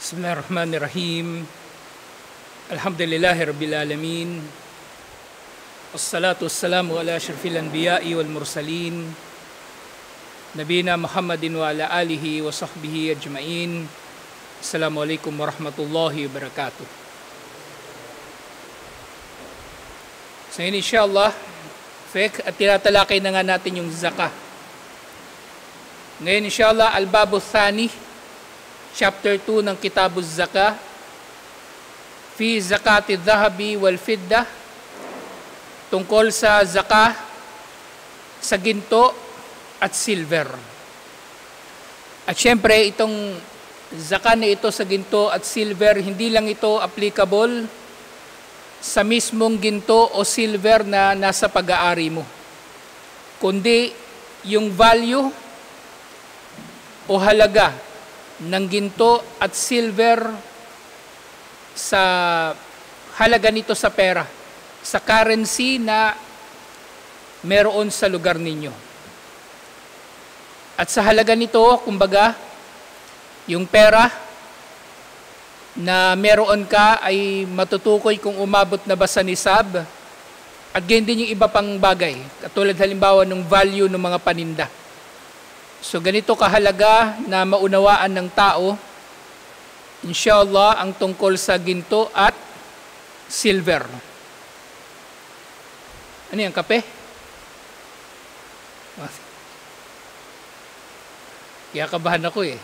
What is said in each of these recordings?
Bismillahirrahmanirrahim. Alhamdulillahi Rabbil Alamin. Wassalatu wassalamu ala asyrafil anbiya'i wal mursalin. Nabina Muhammadin wa ala alihi wa sahbihi ajma'in. Assalamualaikum warahmatullahi wabarakatuh. So yun insyaAllah, at tinatalakay na nga natin yung zakah. Ngayon insyaAllah, al-babu thani, Chapter 2 ng Kitabuz Zakah, fi zakati dhahabi wal fidda, tungkol sa zakah sa ginto at silver. At syempre, itong zakah na ito sa ginto at silver, hindi lang ito applicable sa mismong ginto o silver na nasa pag-aari mo, kundi yung value o halaga ng ginto at silver sa halaga nito sa pera, sa currency na meron sa lugar ninyo. At sa halaga nito, kumbaga, yung pera na meron ka ay matutukoy kung umabot na ba sa nisab, at ganyan din yung iba pang bagay, katulad halimbawa ng value ng mga paninda. So ganito kahalaga na maunawaan ng tao, inshallah, ang tungkol sa ginto at silver. Ano yan, kape? Kaya kabahan ako eh.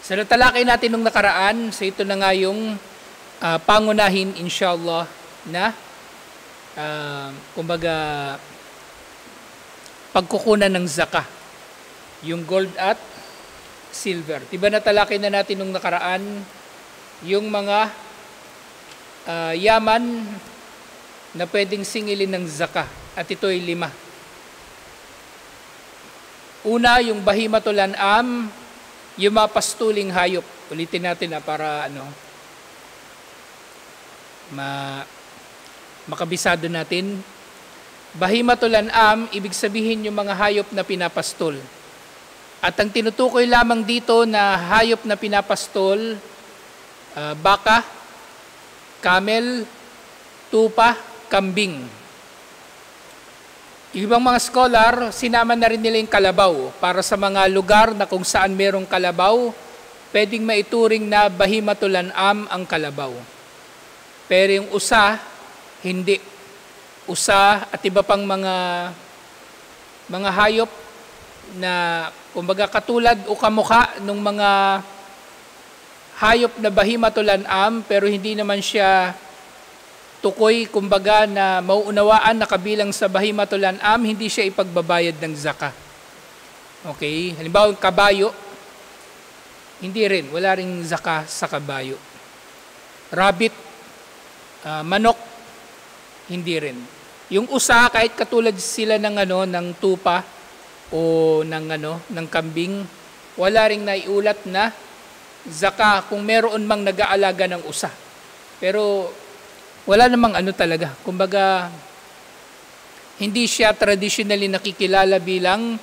So natalakay natin nung nakaraan, so ito na nga yung pangunahin, inshallah, na kumbaga pagkukunan ng zakah, yung gold at silver. Diba natalakay na natin nung nakaraan yung mga yaman na pwedeng singilin ng zakah, at ito ay 5. Una, yung bahimatul an'am, yung mga pastuling hayop. Ulitin natin para makabisado natin. Bahimatul an'am, ibig sabihin yung mga hayop na pinapastol. At ang tinutukoy lamang dito na hayop na pinapastol, baka, camel, tupa, kambing. Yung ibang mga scholar, sinama na rin nila yung kalabaw para sa mga lugar na kung saan merong kalabaw, pwedeng maituring na bahimatul an'am ang kalabaw. Pero yung usa, hindi. Usa at iba pang mga hayop na kumbaga katulad o kamukha ng mga hayop na bahimatul an'am, pero hindi naman siya tukoy, kumbaga, na mauunawaan na kabilang sa bahimatul an'am, hindi siya ipagbabayad ng zakah. Okay? Halimbawa, yung kabayo, hindi rin, wala ring zakah sa kabayo. Rabbit, manok, hindi rin. Yung usa, kahit katulad sila ng tupa o ng kambing, wala ring naiulat na zakah kung meron mang nag-aalaga ng usa. Pero wala namang talaga. Kumbaga, hindi siya traditionally nakikilala bilang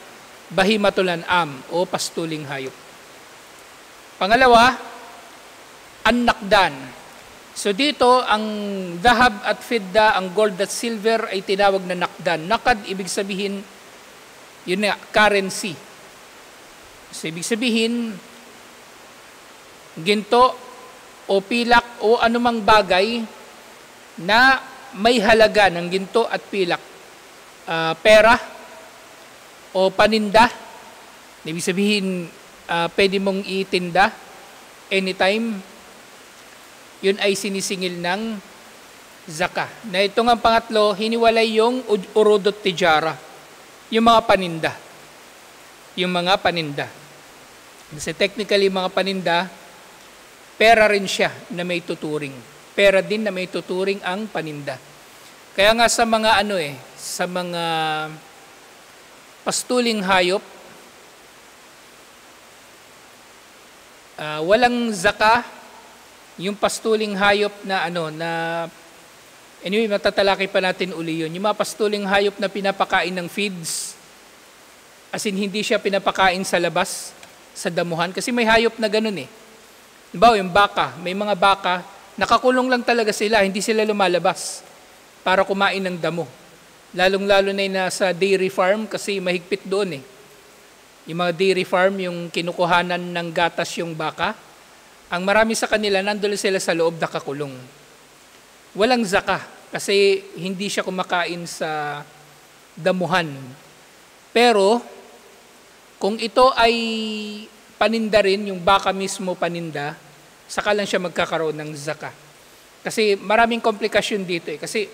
bahimatul an'am o pastuling hayop. Pangalawa, an-naqdan. So dito, ang dahab at fidda, ang gold at silver ay tinawag na naqdan. Naqad, ibig sabihin, yun na, currency. So ibig sabihin, ginto o pilak o anumang bagay na may halaga ng ginto at pilak, pera o paninda, ibig sabihin pwede mong itinda anytime, yun ay sinisingil ng zakah. Na ito nga pangatlo, hiniwalay yung urudot tijara, yung mga paninda. Yung mga paninda. Kasi technically mga paninda, pera rin siya na may tuturing. Pera din na may tuturing ang paninda. Kaya nga sa mga sa mga pastuling hayop, walang zakah yung pastuling hayop na anyway, matatalakay pa natin uli yun. Yung mga pastuling hayop na pinapakain ng feeds, as in hindi siya pinapakain sa labas, sa damuhan. Kasi may hayop na ganun eh. Halimbawa, yung baka, may mga baka, nakakulong lang talaga sila, hindi sila lumalabas para kumain ng damo. Lalong-lalo na yung nasa dairy farm kasi mahigpit doon eh. Yung mga dairy farm, yung kinukuhanan ng gatas yung baka, ang marami sa kanila, nandun sila sa loob nakakulong. Walang zaka kasi hindi siya kumakain sa damuhan. Pero, kung ito ay paninda rin, yung baka mismo paninda, saka lang siya magkakaroon ng zaka. Kasi maraming komplikasyon dito eh. Kasi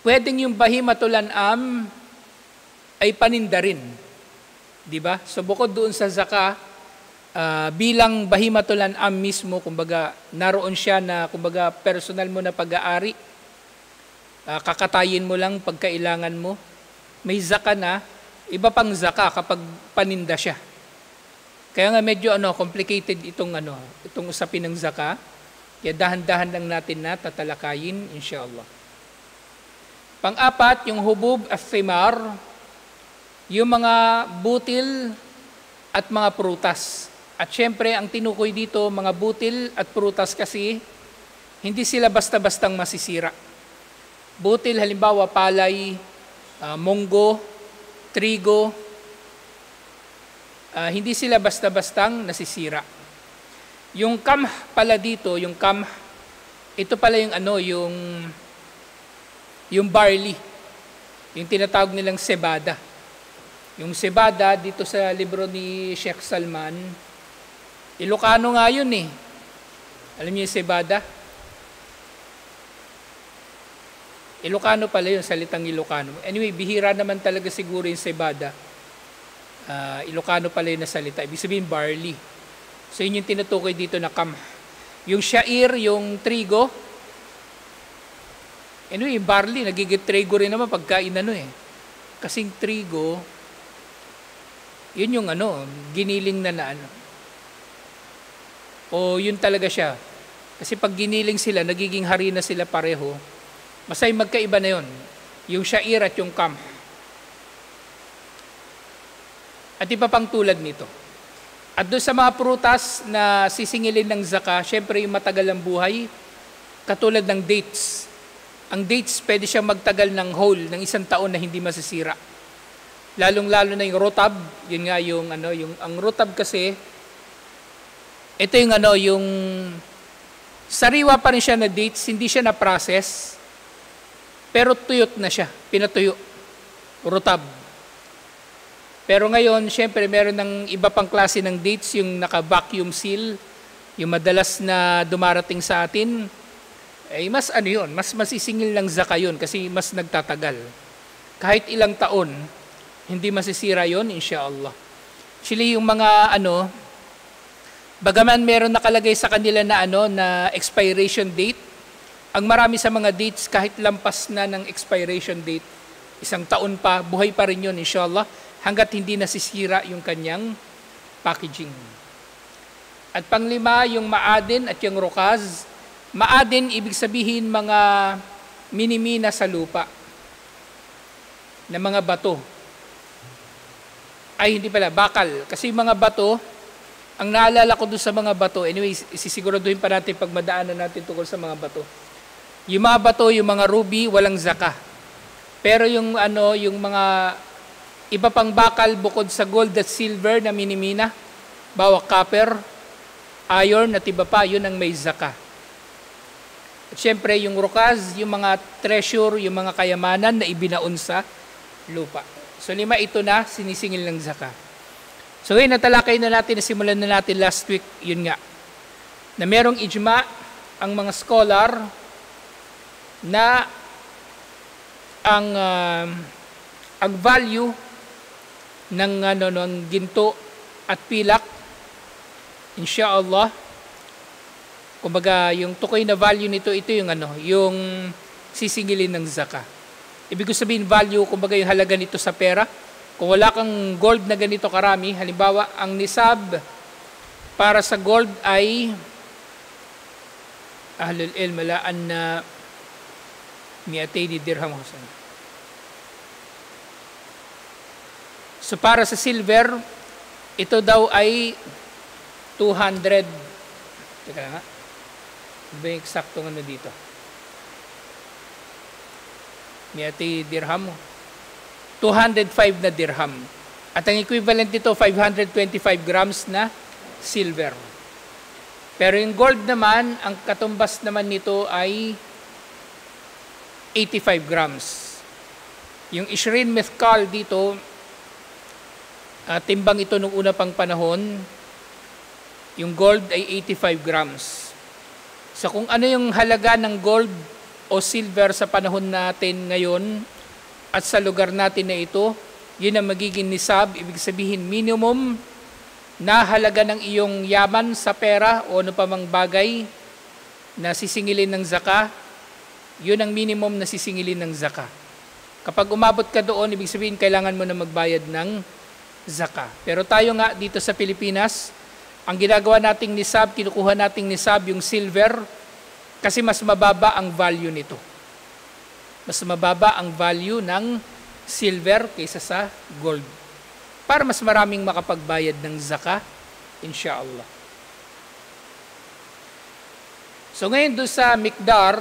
pwedeng yung bahimatul an'am ay paninda rin. Diba? So bukod doon sa zaka, bilang bahimatul an'am mismo, kumbaga naroon siya na kumbaga personal mo na pag-aari, kakatayin mo lang pagkailangan mo, may zaka na, iba pang zaka kapag paninda siya. Kaya nga medyo complicated itong usapin ng zaka. Kaya dahan-dahan lang natin na tatalakayin insyaallah. Pang-apat, yung hubub ath-thimar, yung mga butil at mga prutas. At syempre, ang tinukoy dito, mga butil at prutas kasi hindi sila basta-bastang masisira. Butil halimbawa palay, munggo, trigo, hindi sila basta-bastang nasisira. Yung kamh pala dito, yung kamh, ito pala yung barley, yung tinatawag nilang cebada. Yung cebada dito sa libro ni Sheikh Salman, Ilocano nga yun eh. Alam niyo yung cebada? Ilocano pala yun, salitang Ilocano. Anyway, bihira naman talaga siguro yung cebada. Ilocano pala yun na salita. Ibig sabihin barley. So yun yung tinutukoy dito na kamh. Yung sha'ir, yung trigo. Anyway, yung barley, nagigit trigo rin naman pagkain Kasing trigo, yun yung giniling na O yun talaga siya. Kasi pag giniling sila, nagiging harina sila pareho. Masay magkaiba na yun. Yung sha'ir at yung kamh. At iba pang tulad nito. At doon sa mga prutas na sisingilin ng zaka, syempre yung matagal ang buhay, katulad ng dates. Ang dates, pwede siyang magtagal ng whole, ng 1 taon na hindi masisira. Lalong-lalo na yung rotab, yun nga ang rotab kasi, ito yung sariwa pa rin siya na dates, hindi siya na-process, pero tuyot na siya, pinatuyo, rotab. Pero ngayon, syempre, meron ng iba pang klase ng dates, yung naka-vacuum seal, yung madalas na dumarating sa atin, ay mas mas masisingil ng zaka yun kasi mas nagtatagal. Kahit ilang taon, hindi masisira yun, insyaallah. Actually, yung mga bagaman meron nakalagay sa kanila na expiration date, ang marami sa mga dates, kahit lampas na ng expiration date, 1 taon pa, buhay pa rin yun, insyaallah, hanggat hindi nasisira yung kanyang packaging. At panglima, yung maadin at yung rukaz. Maadin, ibig sabihin mga minimina sa lupa na mga bato. Ay, hindi pala, bakal. Kasi mga bato, ang naalala ko doon sa mga bato, anyway, isisiguraduhin pa natin pag madaanan natin tungkol sa mga bato. Yung mga bato, yung mga ruby, walang zaka. Pero yung mga iba pang bakal bukod sa gold at silver na minimina, bawa copper, iron at iba pa, yun ang may zaka. At syempre, yung rukaz, yung mga treasure, yung mga kayamanan na ibinaon sa lupa. So 5 ito na sinisingil ng zaka. So ngayon, natalakay na natin, nasimulan na natin last week, yun nga, na merong ijma ang mga scholar na ang value ng ginto at pilak, insyaallah, kumbaga yung tukoy na value nito, ito yung yung sisingilin ng zaka. Ibig sabihin value, kumbaga yung halaga nito sa pera. Kung wala kang gold na ganito karami, halimbawa ang nisab para sa gold ay ahlul ilm la anna 200 dirham hasan. So para sa silver, ito daw ay 200 Teka nga. Ano ba yung eksaktong ano dito? Miati dirham. 205 na dirham. At ang equivalent nito, 525 grams na silver. Pero yung gold naman, ang katumbas naman nito ay 85 grams. Yung Ishrin Methkal dito, timbang ito nung una pang panahon, yung gold ay 85 grams. So kung ano yung halaga ng gold o silver sa panahon natin ngayon at sa lugar natin na ito, yun ang magiging nisab, ibig sabihin minimum na halaga ng iyong yaman sa pera o ano pa mang bagay na sisingilin ng zaka, yun ang minimum na sisingilin ng zaka. Kapag umabot ka doon, ibig sabihin kailangan mo na magbayad ng zaka. Pero tayo nga dito sa Pilipinas, ang ginagawa nating nisab, kinukuha nating nisab yung silver kasi mas mababa ang value nito. Mas mababa ang value ng silver kaysa sa gold. Para mas maraming makapagbayad ng zaka, inshallah. So ngayon doon sa mikdar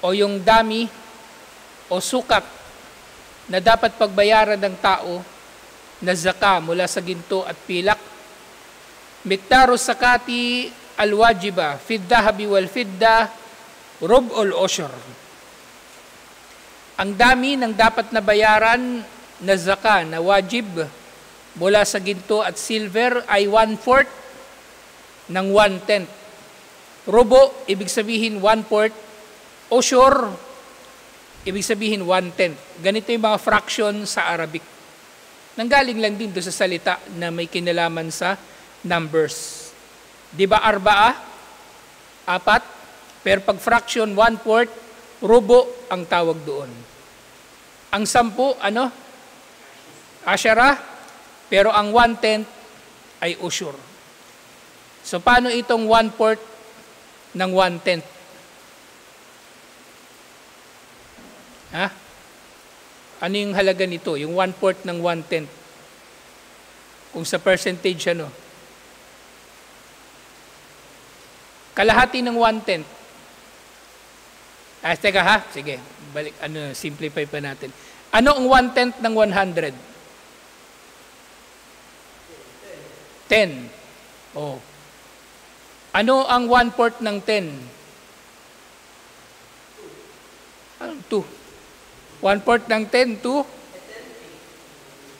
o yung dami o sukat na dapat pagbayaran ng tao na zaka mula sa ginto at pilak, mikdaru sakati al-wajiba fi dhahabi wal fidda rub'ul ushur. Ang dami ng dapat na bayaran na zaka na wajib mula sa ginto at silver ay 1/4 ng 1/10. Rubo, ibig sabihin 1/4. Ushur, ibig sabihin 1/10. Ganito yung mga fraction sa Arabic. Nanggaling lang din doon sa salita na may kinalaman sa numbers. Di ba arba'a? 4. Pero pag fraction 1/4, rubo ang tawag doon. Ang 10, ano? Asyara. Pero ang 1/10 ay ushur. So paano itong 1/4 ng 1/10? Ha? Ano yung halaga nito? Yung 1/4 ng 1/10. Kung sa percentage ano? Kalahati ng 1/10. Teka ha, sige, balik, simplify pa natin. Ano ang 1/10 ng 100? 10. Oh. Ano ang 1/4 ng 10? 2. 1/4 ng 10, 2?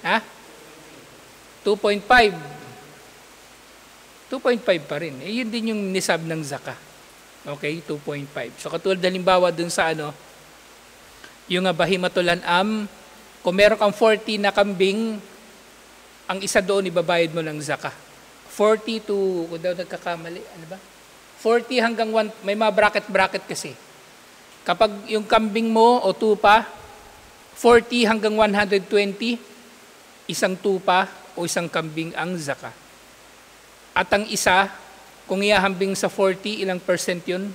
Ha? 2.5. 2.5 pa rin. Yun din yung nisab ng zaka. Okay, 2.5. So katulad halimbawa dun sa yung bahimatul an'am, kung meron kang 40 na kambing, ang isa doon ibabayad mo ng zaka. 40 to, kung daw nagkakamali, ano ba? 40 hanggang 1, may mga bracket kasi. Kapag yung kambing mo o tupa, 40 hanggang 120, isang tupa o isang kambing ang zaka. At ang isa, kung ihahambing sa 40, ilang percent yun?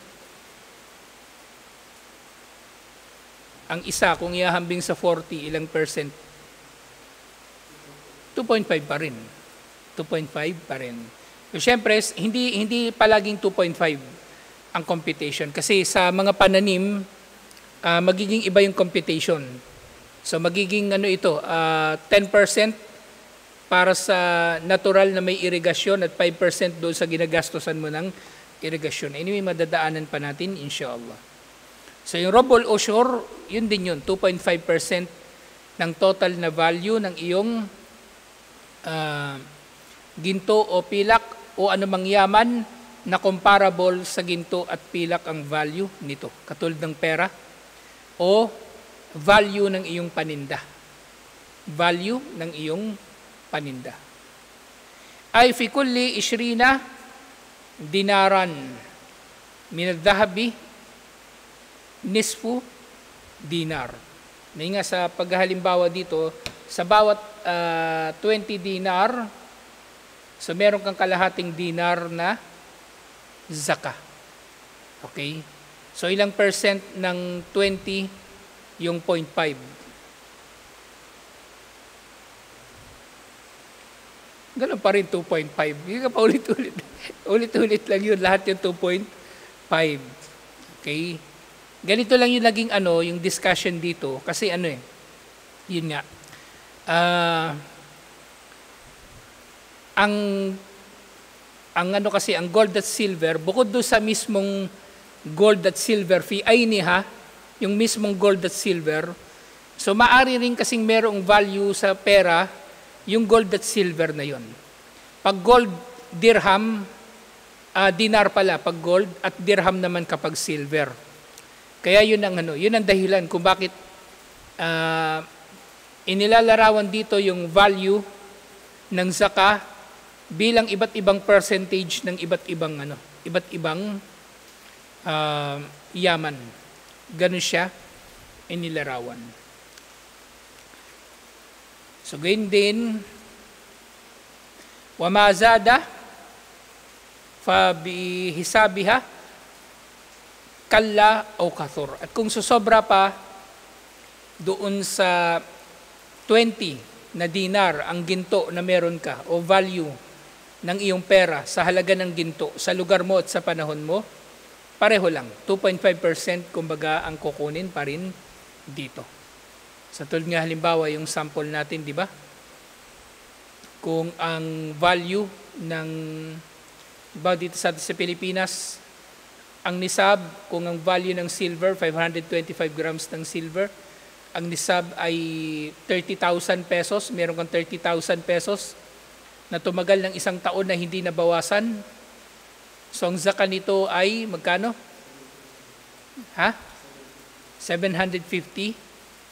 Ang isa, kung ihahambing sa 40, ilang percent? 2.5 pa rin. 2.5 pa rin. So, syempre, hindi palaging 2.5 ang computation. Kasi sa mga pananim, magiging iba yung computation. So, magiging 10% para sa natural na may irigasyon at 5% doon sa ginagastosan mo ng irigasyon. Anyway, madadaanan pa natin, inshallah. So, yung rub'ul ushur, yun din yun, 2.5% ng total na value ng iyong ginto o pilak o anumang yaman na comparable sa ginto at pilak ang value nito. Katulad ng pera o value ng iyong paninda. Value ng iyong paninda. Ay fi kulli 20 dinaran min adh-dhahabi nisfu dinar. May nga sa paghalimbawa dito, sa bawat 20 dinar, so meron kang kalahating dinar na zaka. Okay? So ilang percent ng 20 yung 0.5? Ganun pa rin 2.5. Hindi ka pa ulit-ulit. Ulit-ulit lang yun. Lahat yung 2.5. Okay? Ganito lang yung naging yung discussion dito. Kasi yun nga. Ang gold at silver, bukod doon sa mismong gold at silver fee, yung mismong gold at silver, so maari rin kasing merong value sa pera, yung gold at silver na yon. Pag gold, dirham, dinar pala pag gold, at dirham naman kapag silver. Kaya yun ang dahilan kung bakit inilalarawan dito yung value ng zakah bilang iba't ibang percentage ng iba't ibang yaman. Ganun siya inilarawan. So gayon din, wa ma zada fa bihisabiha kalla o kathur. At kung susobra pa doon sa 20 na dinar ang ginto na meron ka o value ng iyong pera sa halaga ng ginto sa lugar mo at sa panahon mo, pareho lang. 2.5% kumbaga ang kukunin pa rin dito. Sa tulad nga halimbawa yung sample natin, di ba? Kung ang value ng dito sa Pilipinas, ang nisab, kung ang value ng silver, 525 grams ng silver, ang nisab ay 30,000 pesos, meron kang 30,000 pesos na tumagal ng isang taon na hindi nabawasan. So ang zakah nito ay magkano? 750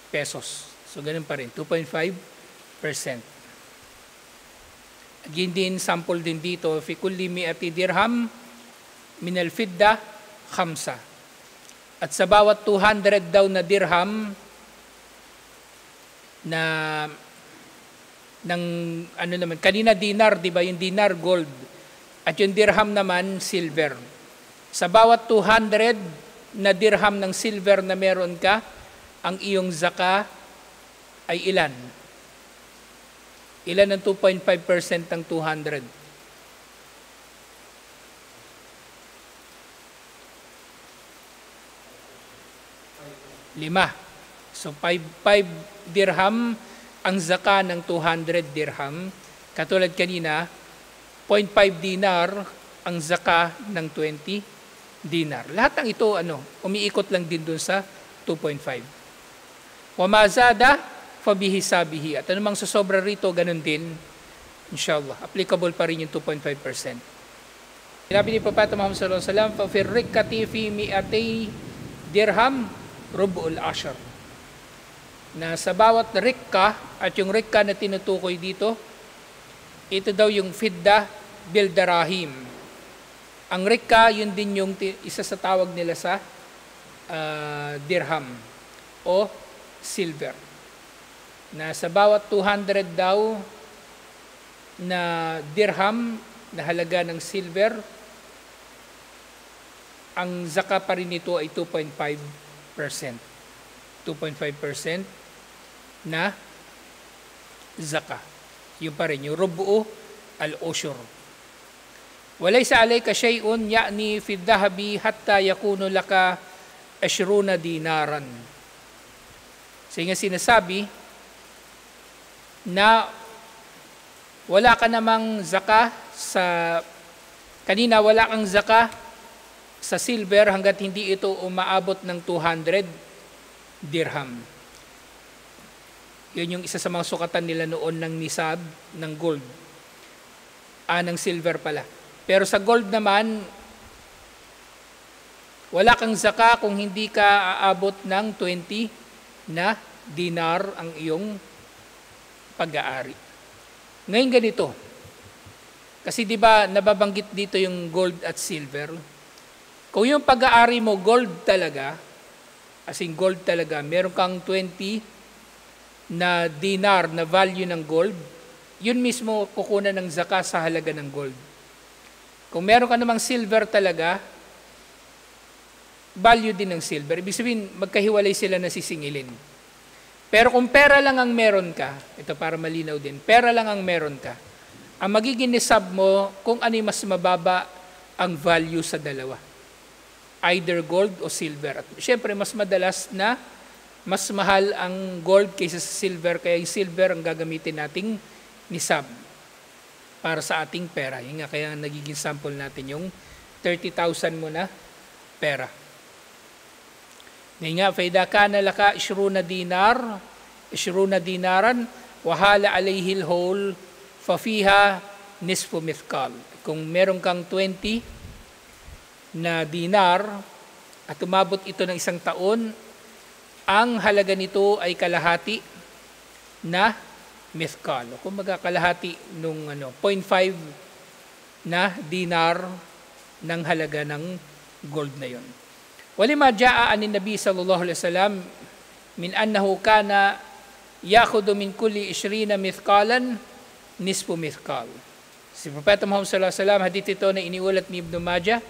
pesos. So ganun pa rin, 2.5%. Again din, sample din dito, fi kulli mi'ati dirham min al-fidda khamsa. At sa bawat 200 daw na dirham na naman, kanina dinar, di ba? Yung dinar gold. At yung dirham naman silver. Sa bawat 200 na dirham ng silver na meron ka, ang iyong zakah ay ilan? Ilan ang 2.5% ng 200? 5. So 5 dirham ang zakah ng 200 dirham. Katulad kanina, 0.5 dinar ang zakah ng 20 dinar. Lahat ng ito umiikot lang din dun sa 2.5. Wa ma zada fa bihisabihi. At anumang susobra rito, ganun din, inshallah. Applicable pa rin yung 2.5%. Sinabi ni Propeta Muhammad sallallahu alaihi wasallam, fa fir rikkati fi mi'atay dirham rub'ul ashar. Na sa bawat rikka, at yung rikka na tinutukoy dito, ito daw yung fidda bil darahim. Ang rikka, yun din yung isa sa tawag nila sa dirham o silver. Na sa bawat 200 daw na dirham na halaga ng silver, ang zakah pa rin nito ay 2.5%. 2.5% na zakah. Yung pa rin, yung rubu'u al-ushur. Walaysa alayka shay'un ya'ni fi dhahabi hatta yakunu laka 20 dinaran. So yung sinasabi na wala ka namang zakah kanina wala kang zakah sa silver hanggat hindi ito umaabot ng 200 dirham. Yun yung isa sa mga sukatan nila noon ng nisab ng gold. Ng silver pala. Pero sa gold naman, wala kang zakah kung hindi ka aabot ng 20 na dinar ang iyong pag-aari. Ngayon ganito, kasi di ba nababanggit dito yung gold at silver? Kung yung pag-aari mo gold talaga, as in gold talaga, meron kang 20 na dinar na value ng gold, yun mismo kukunan ng zakah sa halaga ng gold. Kung meron ka namang silver talaga, value din ng silver. Ibig sabihin, magkahiwalay sila na sisingilin. Pero kung pera lang ang meron ka, ito para malinaw din, pera lang ang meron ka, Ang magiging nisab mo kung ano yung mas mababa ang value sa dalawa. Either gold o silver. At syempre, mas madalas na mas mahal ang gold kaysa sa silver, kaya yung silver ang gagamitin nating nisab para sa ating pera. Yung nga, kaya nagiging sample natin yung 30,000 mo na pera. Ngayon nga, فَإِذَا كَانَ لَكَ 20 dinaran, وَحَالَ عَلَيْهِ الْهَوْلُ فَفِيهَا نِصْفُ مِثْقَالٍ. Kung meron kang 20 na dinar at umabot ito ng isang taon, ang halaga nito ay kalahati na mithqal. Kung kalahati nung 0.5 na dinar ng halaga ng gold na yon. Walima jaa anin Nabi sallallahu alaihi wasallam min annahu kana ya'khudhu min kulli 20 mithqalan nisfu mithqal. Si Propeta Muhammad sallallahu alaihi wasallam, hadith ito na iniulat ni Ibn Majah,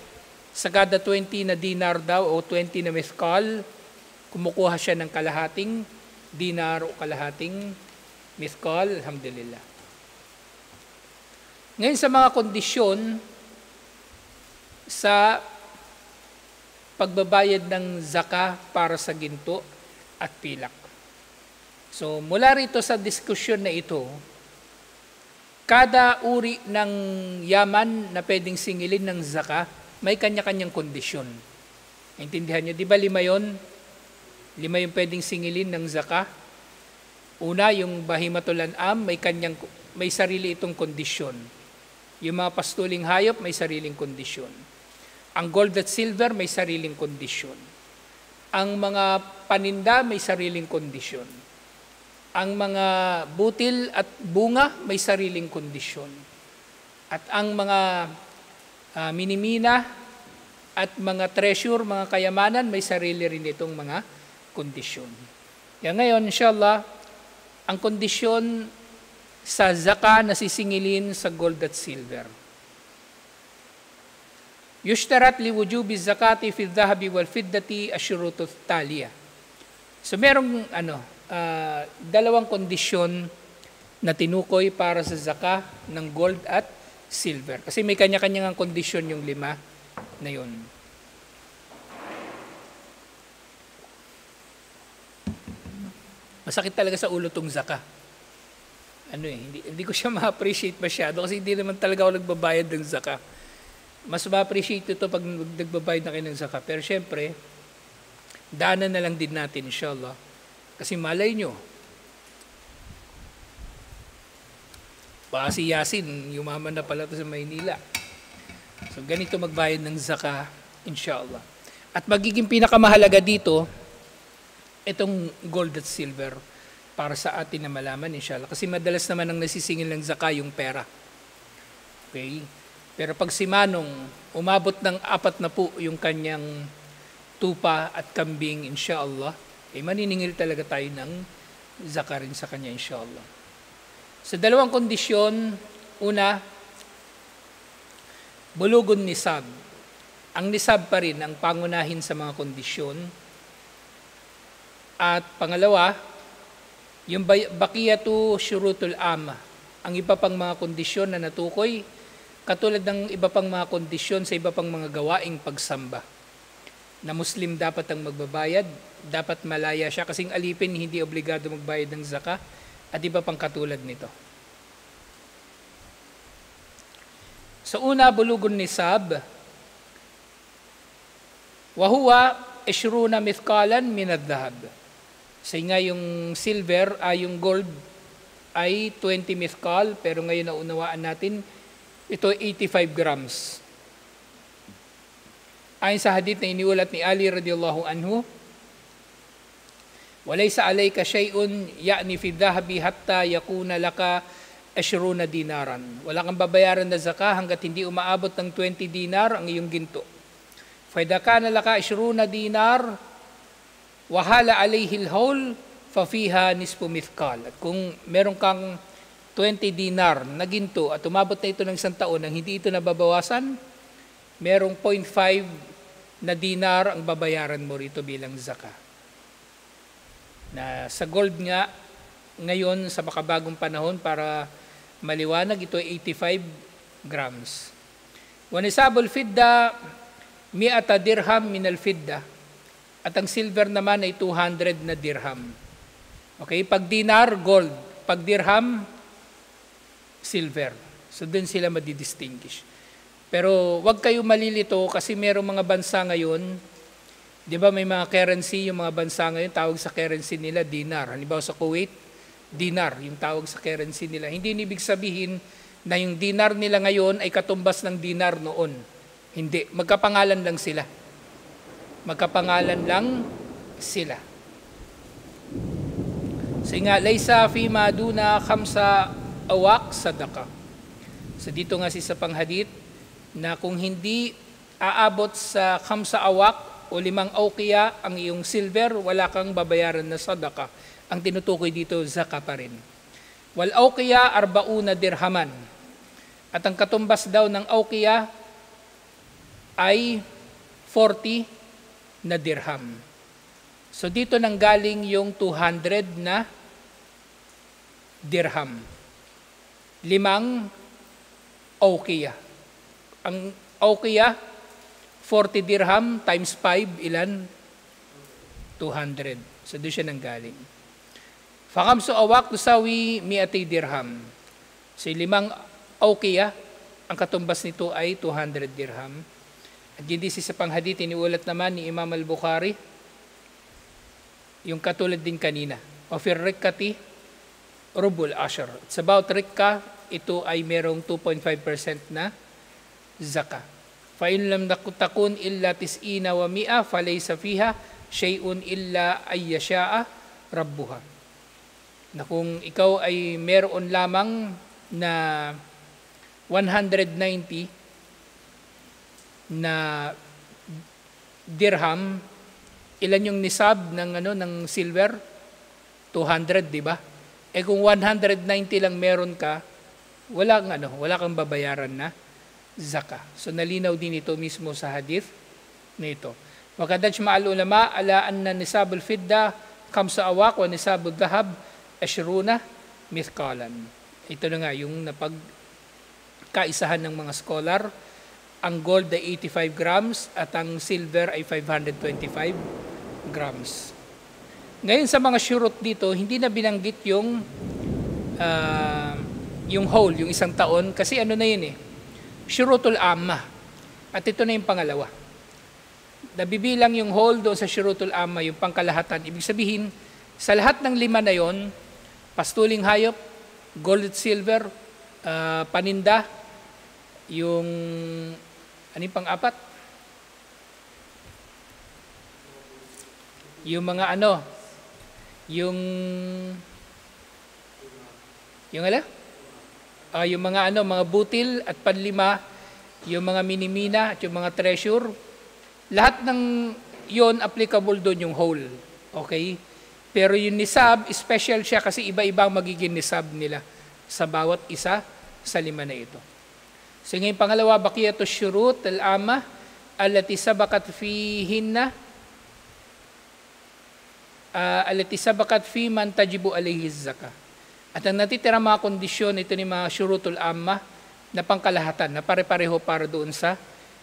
sa kada 20 na dinar daw o 20 na mithqal, kumukuha siya ng kalahating dinar o kalahating mithqal. Alhamdulillah. Ngayon sa mga kondisyon sa pagbabayad ng zaka para sa ginto at pilak. So mula rito sa diskusyon na ito, kada uri ng yaman na pwedeng singilin ng zaka, may kanya-kanyang kondisyon. Intindihan nyo, di ba 5 yun? 5 yung pwedeng singilin ng zaka. Una, yung bahimatul an'am, may sarili itong kondisyon. Yung mga pastuling hayop, may sariling kondisyon. Ang gold at silver, may sariling kondisyon. Ang mga paninda, may sariling kondisyon. Ang mga butil at bunga, may sariling kondisyon. At ang mga minimina at mga treasure, mga kayamanan, may sarili rin itong mga kondisyon. Kaya ngayon, inshallah, ang kondisyon sa zaka na sisingilin sa gold at silver. Yushtarat li wujubi zakati fi dhahabi wal fiddati asyurutut taliya. So merong dalawang kondisyon na tinukoy para sa zaka ng gold at silver. Kasi may kanya-kanyang kondisyon yung 5 na yun. Masakit talaga sa ulo tong zaka. Hindi ko siya ma-appreciate masyado kasi hindi naman talaga ako nagbabayad ng zaka. Mas ma-appreciate ito pag nagbabayad na kayo ng zaka. Pero syempre, daanan na lang din natin, inshallah. Kasi malay nyo, baka si Yasin, yumaman na pala ito sa Maynila. So ganito magbayad ng zaka, inshallah. At magiging pinakamahalaga dito, itong gold at silver para sa atin na malaman, inshallah. Kasi madalas naman ang nasisingil ng zaka yung pera. Okay? Pero pag si Manong, umabot ng 4 na po yung kanyang tupa at kambing, inshallah, maniningil talaga tayo ng zaka rin sa kanya, inshallah. Sa dalawang kondisyon, una, bulugon nisab. Ang nisab pa rin ang pangunahin sa mga kondisyon. At pangalawa, yung bakiyatu syurutul amma. Ang iba pang mga kondisyon na natukoy, katulad ng iba pang mga kondisyon sa iba pang mga gawaing pagsamba. Na Muslim dapat ang magbabayad, dapat malaya siya, kasing alipin hindi obligado magbayad ng zaka, at iba pang katulad nito. Sa una, bulugon nisab, wahuwa 20 mithqalan min ad-dhahab. Sa nga yung silver, yung gold ay 20 mithqal, pero ngayon naunawaan natin, ito 85 grams. Ayon sa hadith na iniulat ni Ali radhiyallahu anhu, walaysa alayka shay'un ya'ni fi dhahabi hatta yakuna laka 20 dinaran. Wala kang babayaran na zakah hanggat hindi umaabot ng 20 dinar ang iyong ginto. Fa idza kana laka 20 dinar wa hala alayhi al-hawl fa fiha nisfu mithqal. At kung meron kang 20 dinar na ginto at umabot na ito ng 1 taon nang hindi ito nababawasan, merong 0.5 na dinar ang babayaran mo rito bilang zakah. Na sa gold nga, ngayon sa makabagong panahon para Maliwanag, ito ay 85 grams. Wa nisabul fidda, mi'ata dirham minal fidda. At ang silver naman ay 200 na dirham. Okay, pag dinar, gold. Pag dirham, silver. So dun sila madidistinguish. Pero wag kayo malilito kasi merong mga bansa ngayon, di ba may mga currency, yung mga bansa ngayon, tawag sa currency nila dinar. Halimbawa sa Kuwait, dinar, yung tawag sa currency nila. Hindi ibig sabihin na yung dinar nila ngayon ay katumbas ng dinar noon. Hindi. Magkapangalan lang sila. Magkapangalan lang sila. So nga, laysa fi maduna khamsa awaq sadaqa. So dito nga sa panghadith na kung hindi aabot sa khamsa awaq o 5 awqiya ang iyong silver, wala kang babayaran na sadaqa. Ang tinutukoy dito, zaka pa rin. Wal awqiya 40 dirhaman. At ang katumbas daw ng awqiya ay 40 na dirham. So dito nanggaling yung 200 na dirham. 5 awqiya. Ang awqiya, 40 dirham times 5, ilan? 200. So doon siya nanggaling. Fakamsu awaq tusawi 100 dirham. So 5 awqiya, ang katumbas nito ay 200 dirham. At hindi sa panghadith, iniulat naman ni Imam al-Bukhari, yung katulad din kanina. O fir rikkati, rubul ashar. Sa bawat rikka, ito ay merong 2.5% na zaka. Fa in lam takun illa tis'ina wa mi'a, falaysa fiha shay'un illa ayyasha'a rabbuha. Na kung ikaw ay meron lamang na 190 na dirham, ilan yung nisab ng silver? 200, di ba? Eh kung 190 lang meron ka, wala kang babayaran na zaka. So nalinaw din ito mismo sa hadith nito. Wa kadaj ma'al ulama ala anna nisabul fidda khamsa awaq wa nisabul dhahab 20 mithqalan. Ito na nga yung napagkaisahan ng mga scholar. Ang gold ay 85 grams at ang silver ay 525 grams. Ngayon sa mga shurut dito, hindi na binanggit yung whole, yung isang taon, kasi ano na yun shurutul amma. At ito na yung pangalawa. Nabibilang yung whole doon sa shurutul amma, yung pangkalahatan. Ibig sabihin, sa lahat ng 5 na yon, pastuling hayop, gold at silver, paninda, yung ano yung pang-4? Yung mga yung mga butil at panlima, yung mga minimina at yung mga treasure, lahat ng yon applicable doon yung whole. Okay? Pero yung nisab, special siya kasi iba-ibang magiging nisab nila sa bawat isa sa 5 na ito. So ngayon pangalawa, baqiyatu syurut al-amma allati sabakat fi man tajibu alayhi zaka. At ang natitira mga kondisyon, ito ni mga syurutul amma na pangkalahatan, na pare-pareho para doon sa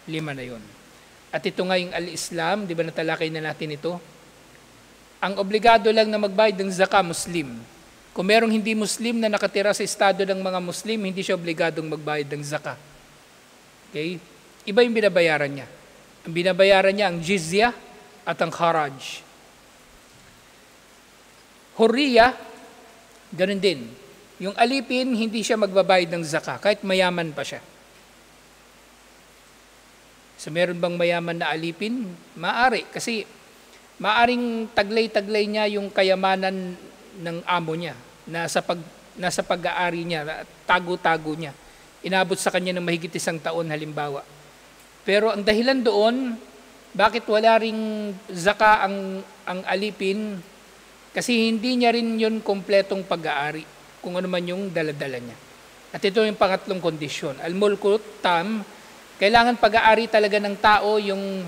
5 na yon. At ito nga yung al-Islam, di ba natalakay na natin ito? Ang obligado lang na magbayad ng zaka, Muslim. Kung merong hindi Muslim na nakatira sa estado ng mga Muslim, hindi siya obligadong magbayad ng zaka. Okay? Iba yung binabayaran niya. Ang binabayaran niya, ang jizya at ang kharaj. Hurriya, ganun din. Yung alipin, hindi siya magbabayad ng zaka, kahit mayaman pa siya. So meron bang mayaman na alipin? Maari, kasi maaring taglay-taglay niya yung kayamanan ng amo niya, nasa pag-aari niya, tago-tago niya. Inabot sa kanya ng mahigit 1 taon halimbawa. Pero ang dahilan doon, bakit wala ring zaka ang alipin? Kasi hindi niya rin yun kompletong pag-aari, kung ano man yung daladala niya. At ito yung pangatlong kondisyon. Al-mulku tam, kailangan pag-aari talaga ng tao yung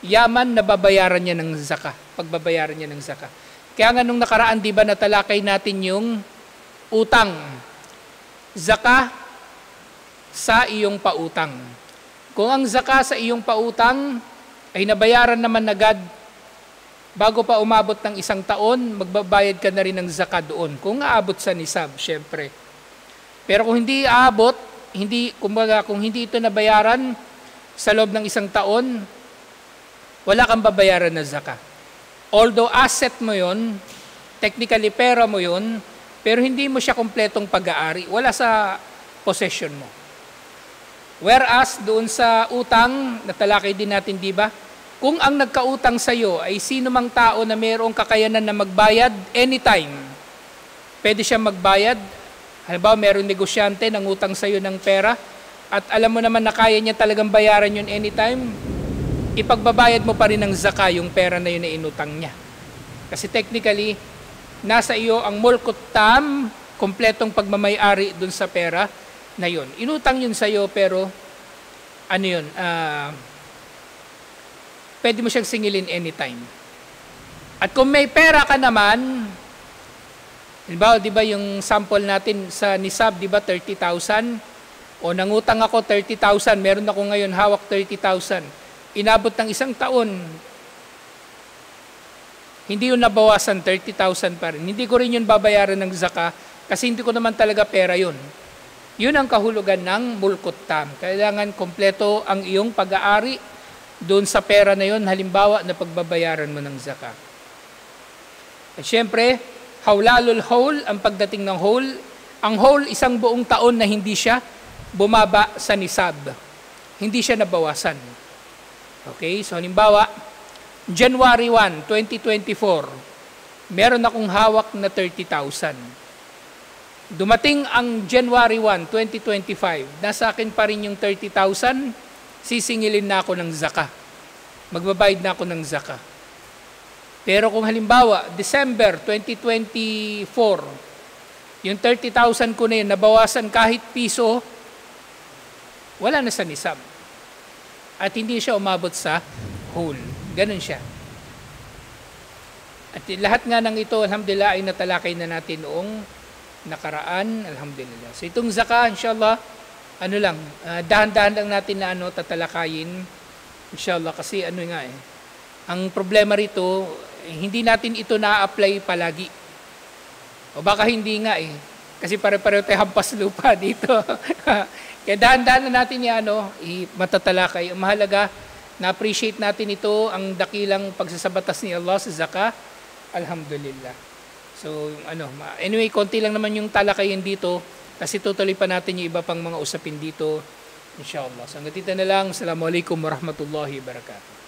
yaman na babayaran niya ng zaka, pagbabayaran niya ng zaka. Kaya nga nung nakaraan, di ba natalakay natin yung utang. Zaka sa iyong pautang. Kung ang zaka sa iyong pautang ay nabayaran naman agad, bago pa umabot ng 1 taon, magbabayad ka na rin ng zaka doon. Kung aabot sa nisab, syempre. Pero kung hindi aabot, kung hindi ito nabayaran sa loob ng 1 taon, wala kang babayaran na zaka. Although asset mo yon, technically pera mo yon, pero hindi mo siya kompletong pag-aari. Wala sa possession mo. Whereas doon sa utang, natalakay din natin, di ba? Kung ang nagkautang sa iyo ay sino mang tao na mayroong kakayanan na magbayad anytime, pwede siya magbayad. Halimbawa, mayroong negosyante ng utang sa iyo ng pera at alam mo naman na kaya niya talagang bayaran yun anytime, ipagbabayad mo pa rin ng zaka yung pera na yun na inutang niya. Kasi technically, nasa iyo ang mulkut tam, kompletong pagmamay-ari dun sa pera na yun. Inutang yun sa iyo pero ano yun, pwede mo siyang singilin anytime. At kung may pera ka naman, di ba yung sample natin sa nisab, di ba 30,000? O nangutang ako 30,000, meron ako ngayon hawak 30,000. Inabot ng 1 taon, hindi yun nabawasan, 30,000 pa rin. Hindi ko rin yun babayaran ng zaka kasi hindi ko naman talaga pera yun. Yun ang kahulugan ng mulkut tam. Kailangan kompleto ang iyong pag-aari doon sa pera na yun, halimbawa na pagbabayaran mo ng zaka. At syempre, hawlalul hawl, ang pagdating ng hawl. Ang hawl, 1 buong taon na hindi siya bumaba sa nisab. Hindi siya nabawasan. Okay, so halimbawa, January 1, 2024, meron akong hawak na 30,000. Dumating ang January 1, 2025, nasa akin pa rin yung 30,000, sisingilin na ako ng zaka. Magbabayad na ako ng zaka. Pero kung halimbawa, December 2024, yung 30,000 ko na yun, nabawasan kahit piso, wala na sa nisab. At hindi siya umabot sa whole. Ganun siya. At lahat nga ng ito, alhamdulillah, ay natalakay na natin noong nakaraan, alhamdulillah. So itong zaka, inshallah, dahan-dahan lang natin na tatalakayin, inshallah, kasi ang problema rito, hindi natin ito na-apply palagi. O baka hindi nga kasi pare-pareho tayo hampas lupa dito. Kaya dahan-dahan na natin matatalakay. Ang mahalaga, na-appreciate natin ito, ang dakilang pagsasabatas ni Allah sa zaka, alhamdulillah. So, anyway, konti lang naman yung talakayin dito, kasi tutuloy pa natin yung iba pang mga usapin dito, inshallah. So, hanggang dito na lang. Assalamualaikum warahmatullahi wabarakatuh.